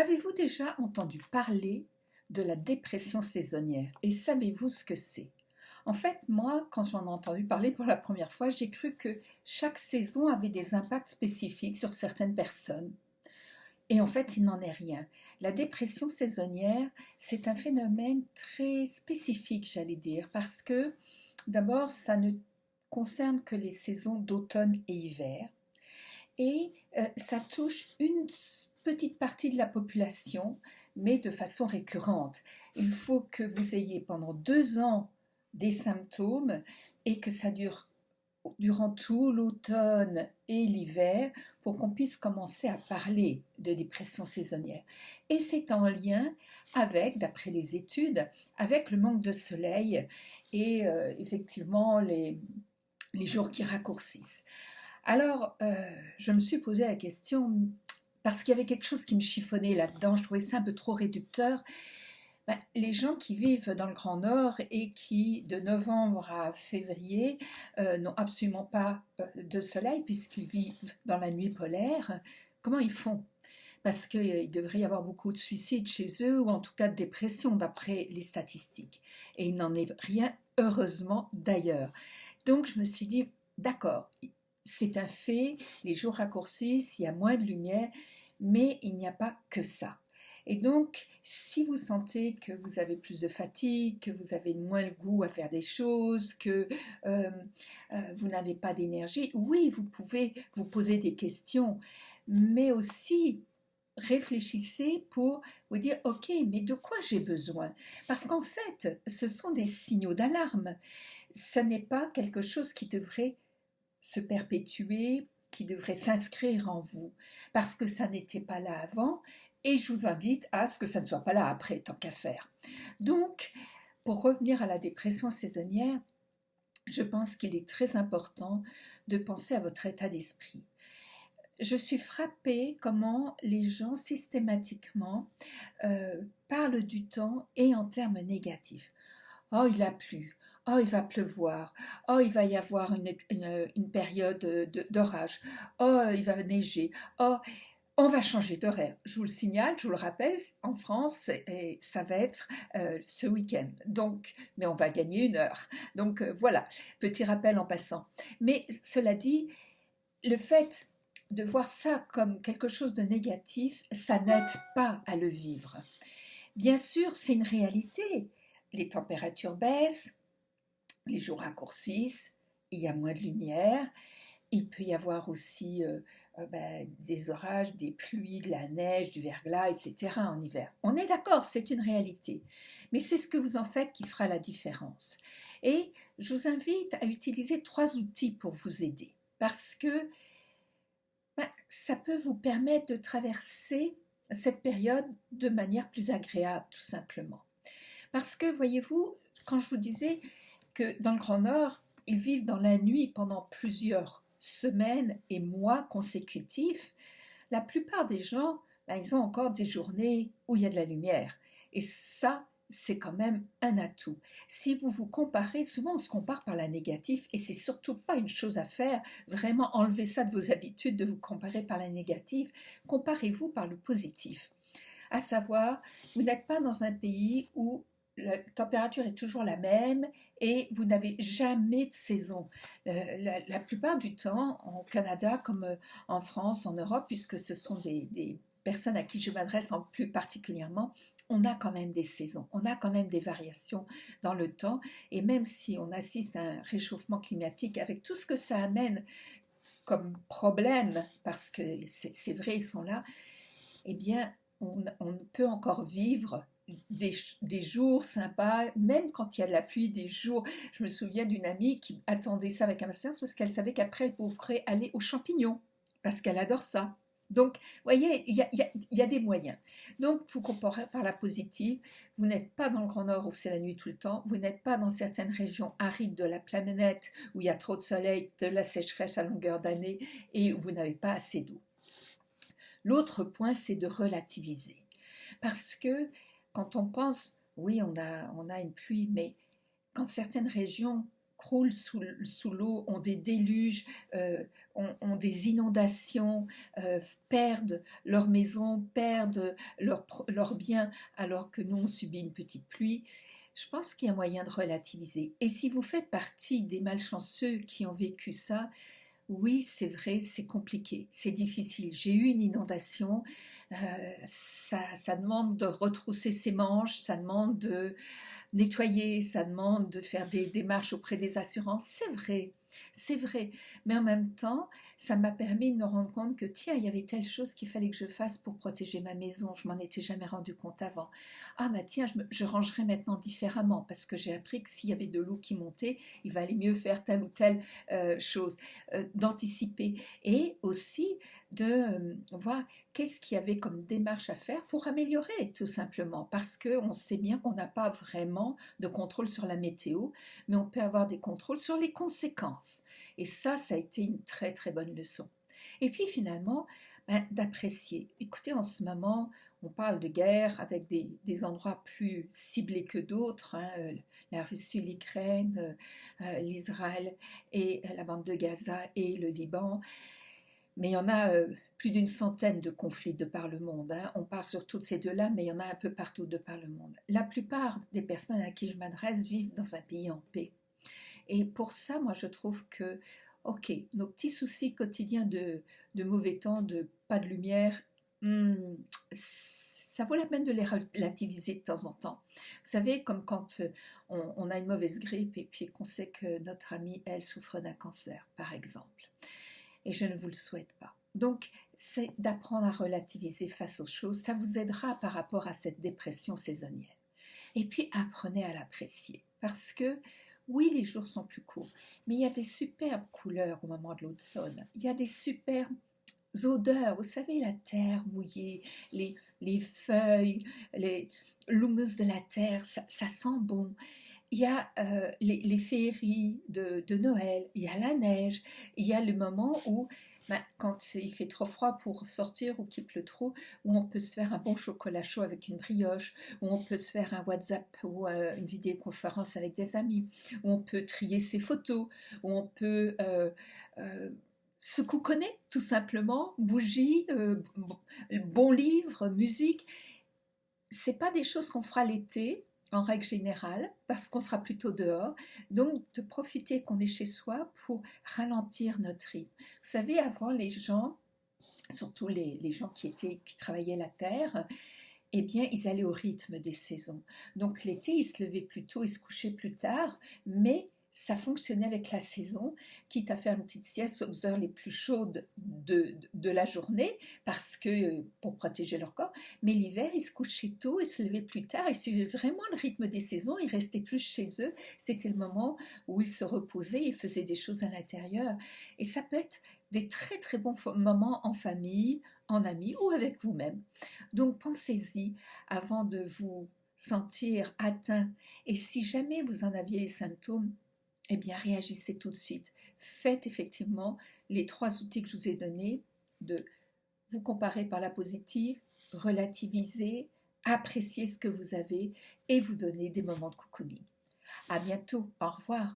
Avez-vous déjà entendu parler de la dépression saisonnière et savez-vous ce que c'est? En fait, moi, quand j'en ai entendu parler pour la première fois, j'ai cru que chaque saison avait des impacts spécifiques sur certaines personnes. Et en fait, il n'en est rien. La dépression saisonnière, c'est un phénomène très spécifique, j'allais dire, parce que d'abord, ça ne concerne que les saisons d'automne et hiver et ça touche une petite partie de la population, mais de façon récurrente. Il faut que vous ayez pendant 2 ans des symptômes et que ça dure durant tout l'automne et l'hiver pour qu'on puisse commencer à parler de dépression saisonnière. Et c'est en lien avec, d'après les études, avec le manque de soleil et effectivement les jours qui raccourcissent. Alors, je me suis posé la question, parce qu'il y avait quelque chose qui me chiffonnait là-dedans, je trouvais ça un peu trop réducteur. Ben, les gens qui vivent dans le Grand Nord et qui, de novembre à février, n'ont absolument pas de soleil puisqu'ils vivent dans la nuit polaire, comment ils font? Parce qu'il devrait y avoir beaucoup de suicides chez eux, ou en tout cas de dépression d'après les statistiques. Et il n'en est rien, heureusement, d'ailleurs. Donc je me suis dit, d'accord, c'est un fait, les jours raccourcissent, il y a moins de lumière, mais il n'y a pas que ça. Et donc, si vous sentez que vous avez plus de fatigue, que vous avez moins le goût à faire des choses, que vous n'avez pas d'énergie, oui, vous pouvez vous poser des questions, mais aussi réfléchissez pour vous dire, ok, mais de quoi j'ai besoin? Parce qu'en fait, ce sont des signaux d'alarme. Ce n'est pas quelque chose qui devrait se perpétuer, qui devrait s'inscrire en vous, parce que ça n'était pas là avant, et je vous invite à ce que ça ne soit pas là après, tant qu'à faire. Donc, pour revenir à la dépression saisonnière, je pense qu'il est très important de penser à votre état d'esprit. Je suis frappée comment les gens systématiquement parlent du temps et en termes négatifs. Oh, il a plu. Oh, il va pleuvoir. Oh, il va y avoir une période d'orage. Oh, il va neiger. Oh, on va changer d'horaire. Je vous le signale, je vous le rappelle, en France, et ça va être ce week-end. Donc, mais on va gagner 1 heure. Donc voilà, petit rappel en passant. Mais cela dit, le fait de voir ça comme quelque chose de négatif, ça n'aide pas à le vivre. Bien sûr, c'est une réalité. Les températures baissent, les jours raccourcissent, il y a moins de lumière, il peut y avoir aussi des orages, des pluies, de la neige, du verglas, etc. en hiver. On est d'accord, c'est une réalité. Mais c'est ce que vous en faites qui fera la différence. Et je vous invite à utiliser 3 outils pour vous aider. Parce que ça peut vous permettre de traverser cette période de manière plus agréable, tout simplement. Parce que, voyez-vous, quand je vous disais que dans le Grand Nord, ils vivent dans la nuit pendant plusieurs semaines et mois consécutifs, la plupart des gens, ils ont encore des journées où il y a de la lumière. Et ça, c'est quand même un atout. Si vous vous comparez, souvent on se compare par la négative et c'est surtout pas une chose à faire, vraiment enlevez ça de vos habitudes de vous comparer par la négative, comparez-vous par le positif. À savoir, vous n'êtes pas dans un pays où la température est toujours la même et vous n'avez jamais de saison. La plupart du temps, au Canada comme en France, en Europe, puisque ce sont des personnes à qui je m'adresse en plus particulièrement, on a quand même des saisons, on a quand même des variations dans le temps, et même si on assiste à un réchauffement climatique avec tout ce que ça amène comme problème, parce que c'est vrai, ils sont là, eh bien, on peut encore vivre des jours sympas, même quand il y a de la pluie, des jours. Je me souviens d'une amie qui attendait ça avec impatience parce qu'elle savait qu'après elle pourrait aller aux champignons, parce qu'elle adore ça. Donc, vous voyez, il y a des moyens. Donc, vous comparez par la positive. Vous n'êtes pas dans le Grand Nord où c'est la nuit tout le temps. Vous n'êtes pas dans certaines régions arides de la planète où il y a trop de soleil, de la sécheresse à longueur d'année et où vous n'avez pas assez d'eau. L'autre point, c'est de relativiser. Parce que quand on pense, oui, on a une pluie, mais quand certaines régions croulent sous l'eau, ont des déluges, ont des inondations, perdent leur maison, perdent leurs biens, alors que nous, on subit une petite pluie. Je pense qu'il y a moyen de relativiser. Et si vous faites partie des malchanceux qui ont vécu ça, oui, c'est vrai, c'est compliqué, c'est difficile. J'ai eu une inondation, ça demande de retrousser ses manches, ça demande de nettoyer, ça demande de faire des démarches auprès des assurances. C'est vrai. Mais en même temps, ça m'a permis de me rendre compte que, tiens, il y avait telle chose qu'il fallait que je fasse pour protéger ma maison. Je m'en étais jamais rendu compte avant. Ah, bah tiens, je rangerai maintenant différemment parce que j'ai appris que s'il y avait de l'eau qui montait, il valait mieux faire telle ou telle chose, d'anticiper. Et aussi de voir qu'est-ce qu'il y avait comme démarche à faire pour améliorer, tout simplement. Parce qu'on sait bien qu'on n'a pas vraiment de contrôle sur la météo, mais on peut avoir des contrôles sur les conséquences. Et ça a été une très très bonne leçon. Et puis finalement, d'apprécier. Écoutez, en ce moment, on parle de guerre avec des endroits plus ciblés que d'autres, hein, la Russie, l'Ukraine, l'Israël et la bande de Gaza et le Liban. Mais il y en a plus d'une centaine de conflits de par le monde, hein. On parle surtout de ces deux-là, mais il y en a un peu partout de par le monde. La plupart des personnes à qui je m'adresse vivent dans un pays en paix. Et pour ça, moi, je trouve que, ok, nos petits soucis quotidiens de mauvais temps, de pas de lumière, ça vaut la peine de les relativiser de temps en temps. Vous savez, comme quand on a une mauvaise grippe et puis qu'on sait que notre amie, elle, souffre d'un cancer, par exemple. Et je ne vous le souhaite pas. Donc, c'est d'apprendre à relativiser face aux choses. Ça vous aidera par rapport à cette dépression saisonnière. Et puis, apprenez à l'apprécier. Parce que, oui, les jours sont plus courts, mais il y a des superbes couleurs au moment de l'automne. Il y a des superbes odeurs. Vous savez, la terre mouillée, les feuilles, l'humus de la terre, ça sent bon. Il y a les féeries de Noël, il y a la neige, il y a le moment où, quand il fait trop froid pour sortir ou qu'il pleut trop, où on peut se faire un bon chocolat chaud avec une brioche, où on peut se faire un WhatsApp ou une vidéoconférence avec des amis, où on peut trier ses photos, où on peut se couconner tout simplement, bougies, bons livres, musique. C'est pas des choses qu'on fera l'été, en règle générale, parce qu'on sera plutôt dehors. Donc, de profiter qu'on est chez soi pour ralentir notre rythme. Vous savez, avant, les gens, surtout les gens qui travaillaient la terre, eh bien, ils allaient au rythme des saisons. Donc, l'été, ils se levaient plus tôt, ils se couchaient plus tard, mais ça fonctionnait avec la saison, quitte à faire une petite sieste aux heures les plus chaudes de la journée, parce que pour protéger leur corps. Mais l'hiver, ils se couchaient tôt, ils se levaient plus tard, ils suivaient vraiment le rythme des saisons, ils restaient plus chez eux. C'était le moment où ils se reposaient, ils faisaient des choses à l'intérieur. Et ça peut être des très très bons moments en famille, en amis ou avec vous-même. Donc pensez-y avant de vous sentir atteint. Et si jamais vous en aviez les symptômes, eh bien réagissez tout de suite. Faites effectivement les 3 outils que je vous ai donnés, de vous comparer par la positive, relativiser, apprécier ce que vous avez et vous donner des moments de cocooning. À bientôt, au revoir.